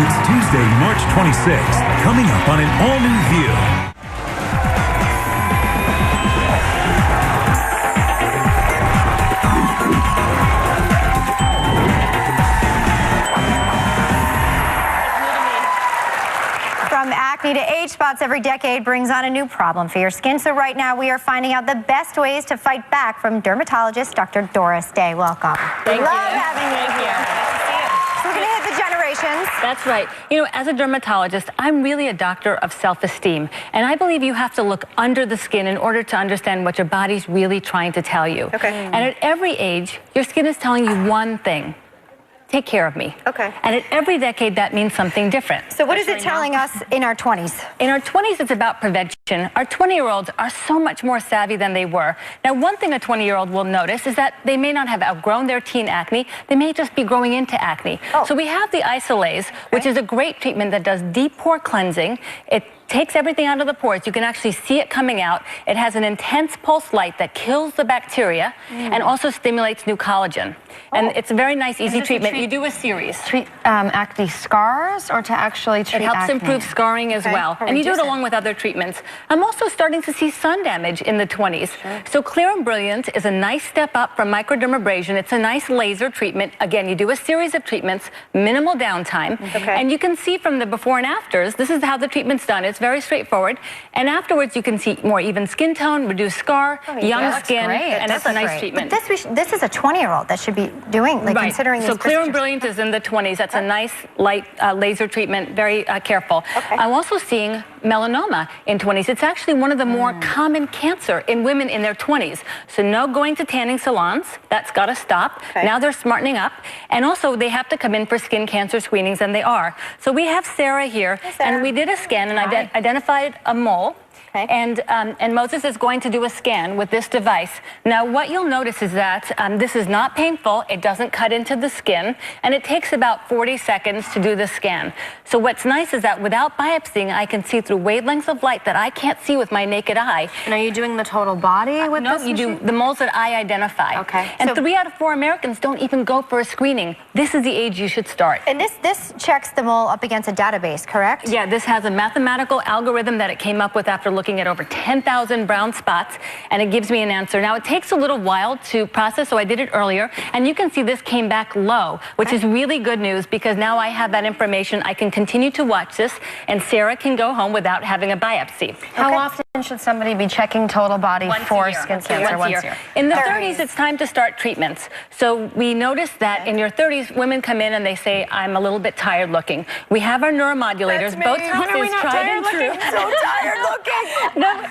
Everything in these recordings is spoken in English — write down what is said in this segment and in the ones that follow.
It's Tuesday, March 26th, coming up on an all-new View. From acne to age spots, every decade brings on a new problem for your skin. So right now we are finding out the best ways to fight back from dermatologist Dr. Doris Day. Welcome. Thank you. Love having you here. So we're going to hit the generations. That's right. You know, as a dermatologist, I'm really a doctor of self-esteem. And I believe you have to look under the skin in order to understand what your body's really trying to tell you. Okay. And at every age, your skin is telling you one thing. Take care of me. Okay. And at every decade, that means something different. So what is it telling us in our 20s? In our 20s, it's about prevention. Our 20-year-olds are so much more savvy than they were. Now, one thing a 20-year-old will notice is that they may not have outgrown their teen acne. They may just be growing into acne. Oh. So we have the Isolase, which is a great treatment that does deep pore cleansing. It takes everything out of the pores. You can actually see it coming out. It has an intense pulse light that kills the bacteria and also stimulates new collagen. And it's a very nice, easy treatment. You do a series. Treat acne scars or to actually treat It helps acne? improve scarring as well. And you do it along with other treatments. I'm also starting to see sun damage in the 20s. So Clear and Brilliant is a nice step up from microdermabrasion. It's a nice laser treatment. Again, you do a series of treatments, minimal downtime. And you can see from the before and afters, this is how the treatment's done. It's very straightforward. And afterwards, you can see more even skin tone, reduced scar, young skin, and it's a nice treatment. But this is a 20-year-old that should be doing, like considering these So Clear and procedures. Brilliant is in the 20s. That's a nice, light laser treatment, very careful. I'm also seeing melanoma in 20s. It's actually one of the more common cancer in women in their 20s. So no going to tanning salons. That's got to stop. Now they're smartening up. And also they have to come in for skin cancer screenings, and they are. So we have Sarah here, and we did a scan and identified a mole. And Moses is going to do a scan with this device. Now, what you'll notice is that this is not painful. It doesn't cut into the skin, and it takes about 40 seconds to do the scan. So what's nice is that without biopsying, I can see through wavelengths of light that I can't see with my naked eye. And are you doing the total body with No, this you machine? do the moles that I identify. And 3 out of 4 Americans don't even go for a screening. This is the age you should start. And this checks the mole up against a database, correct? Yeah, this has a mathematical algorithm that it came up with after looking at over 10,000 brown spots, and it gives me an answer. Now, it takes a little while to process, so I did it earlier, and you can see this came back low, which is really good news because now I have that information. I can continue to watch this, and Sarah can go home without having a biopsy. How often should somebody be checking total body for skin cancer? Once a year. In the 30s, it's time to start treatments. So we noticed that in your 30s, women come in and they say, I'm a little bit tired looking. We have our neuromodulators. Botox is tried and true. So tired looking.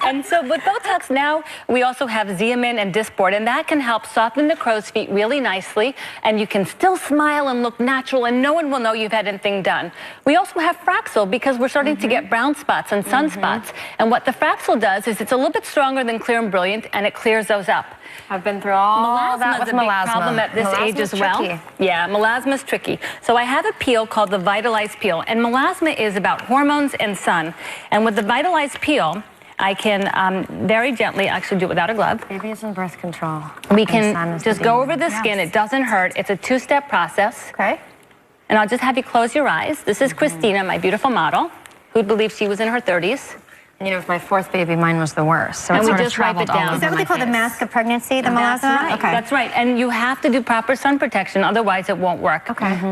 And so with Botox now, we also have Xeomin and Dysport, and that can help soften the crow's feet really nicely, and you can still smile and look natural, and no one will know you've had anything done. We also have Fraxel because we're starting to get brown spots and sunspots, and what the Fraxel does is it's a little bit stronger than Clear and Brilliant, and it clears those up. I've been through all that with melasma is a big problem at this age as well. Tricky. Yeah, melasma is tricky. So I have a peel called the Vitalize Peel, and melasma is about hormones and sun. And with the Vitalize Peel, I can very gently, actually do it without a glove. Babies and birth control. We can just go over the skin. It doesn't hurt. It's a 2-step process. And I'll just have you close your eyes. This is Christina, my beautiful model, who believes she was in her 30s. You know, with my 4th baby, mine was the worst. So And it we sort of just wipe it traveled all down. over Is that what my they call the face. mask of pregnancy, the melasma? That's right. That's right. And you have to do proper sun protection, otherwise it won't work.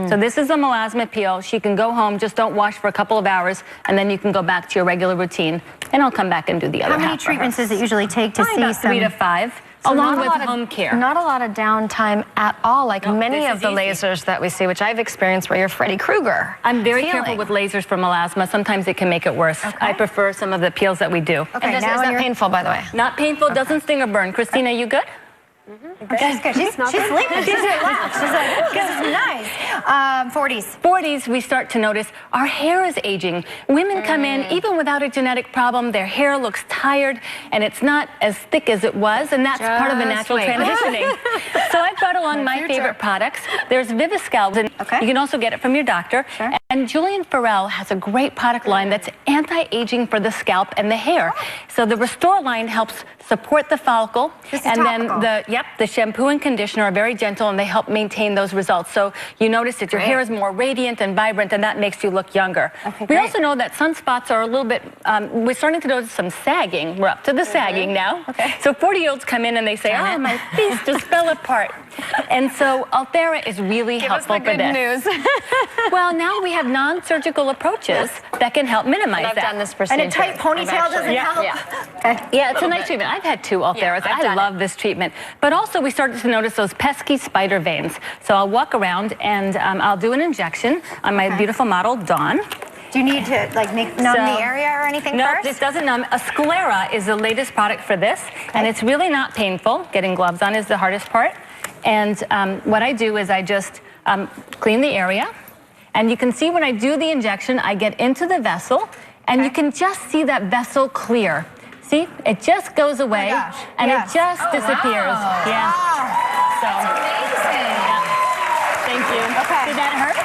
So this is a melasma peel. She can go home, just don't wash for a couple of hours, and then you can go back to your regular routine. And I'll come back and do the other half. How many treatments does it usually take to see About 3 to 5. So along with home care. Not a lot of downtime at all, like many of the lasers that we see, which I've experienced where you're Freddy Krueger. I'm very careful with lasers for melasma. Sometimes it can make it worse. I prefer some of the peels that we do. And is that painful, by the way? Not painful, doesn't sting or burn. Christina, you good? She's good. She's sleeping. She's relaxed. She's like, this is nice. 40s. 40s, we start to notice our hair is aging. Women come in, even without a genetic problem, their hair looks tired, and it's not as thick as it was, and that's part of the natural transitioning. So I brought along my favorite products. There's Viviscal. You can also get it from your doctor. And And Julian Farrell has a great product line that's anti-aging for the scalp and the hair. So the Restore line helps support the follicle, and then the shampoo and conditioner are very gentle, and they help maintain those results. So you notice that your hair is more radiant and vibrant, and that makes you look younger. We also know that sunspots are a little bit, we're starting to notice some sagging. We're up to the sagging now. So 40-year-olds come in and they say, oh, my face just fell apart. And so Ulthera is really helpful for this. News. Well, now we have non-surgical approaches that can help minimize I've that. done this procedure. And a tight ponytail doesn't help? Yeah, it's a nice treatment. I've had 2 Ultheras. I love this treatment. But also we started to notice those pesky spider veins. So I'll walk around and I'll do an injection on my beautiful model, Dawn. Do you need to like numb the area or anything no, first? this doesn't numb. A Sclera is the latest product for this, and it's really not painful. Getting gloves on is the hardest part. And what I do is I just clean the area. And you can see when I do the injection, I get into the vessel, and you can just see that vessel clear. See, it just goes away, and it just disappears. Wow. Yeah. So, amazing. Thank you. Did that hurt?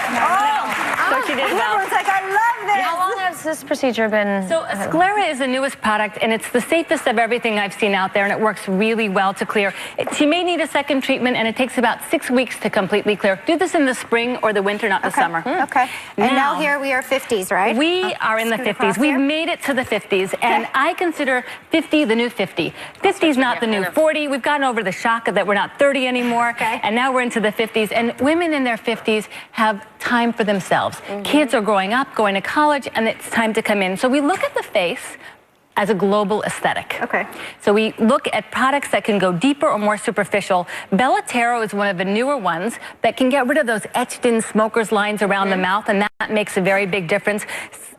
So she did well. Everyone's like, I love this. How long has this procedure been? So Sclera is the newest product, and it's the safest of everything I've seen out there, and it works really well to clear. She may need a second treatment, and it takes about 6 weeks to completely clear. Do this in the spring or the winter, not the summer. Okay. And now here we are 50s, right? We are in the 50s. We've made it to the 50s, and I consider 50 the new 50. 50 is not the new 40. We've gotten over the shock that we're not 30 anymore, and now we're into the 50s. And women in their 50s have time for themselves. Kids are growing up, going to college, and it's time to come in. So we look at the face as a global aesthetic. So we look at products that can go deeper or more superficial. Bellatero is one of the newer ones that can get rid of those etched-in smoker's lines around the mouth, and that makes a very big difference.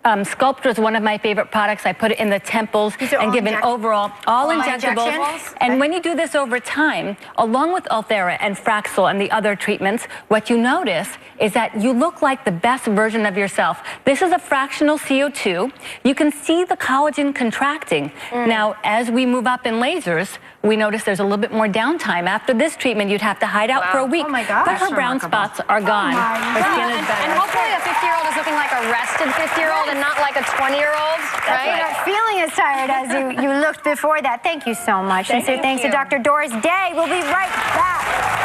Sculptra is one of my favorite products. I put it in the temples and give an overall, all injectables. And when you do this over time, along with Ulthera and Fraxel and the other treatments, what you notice is that you look like the best version of yourself. This is a fractional CO2. You can see the collagen contracting. Now, as we move up in lasers, we notice there's a little bit more downtime. After this treatment, you'd have to hide out for a week. But her brown spots are gone. Her skin is better. And hopefully a 50-year-old is looking like a rested 50-year-old and not like a 20-year-old, right? You're not feeling as tired as you looked before that. Thank you so much. And so thanks to Dr. Doris Day. We'll be right back.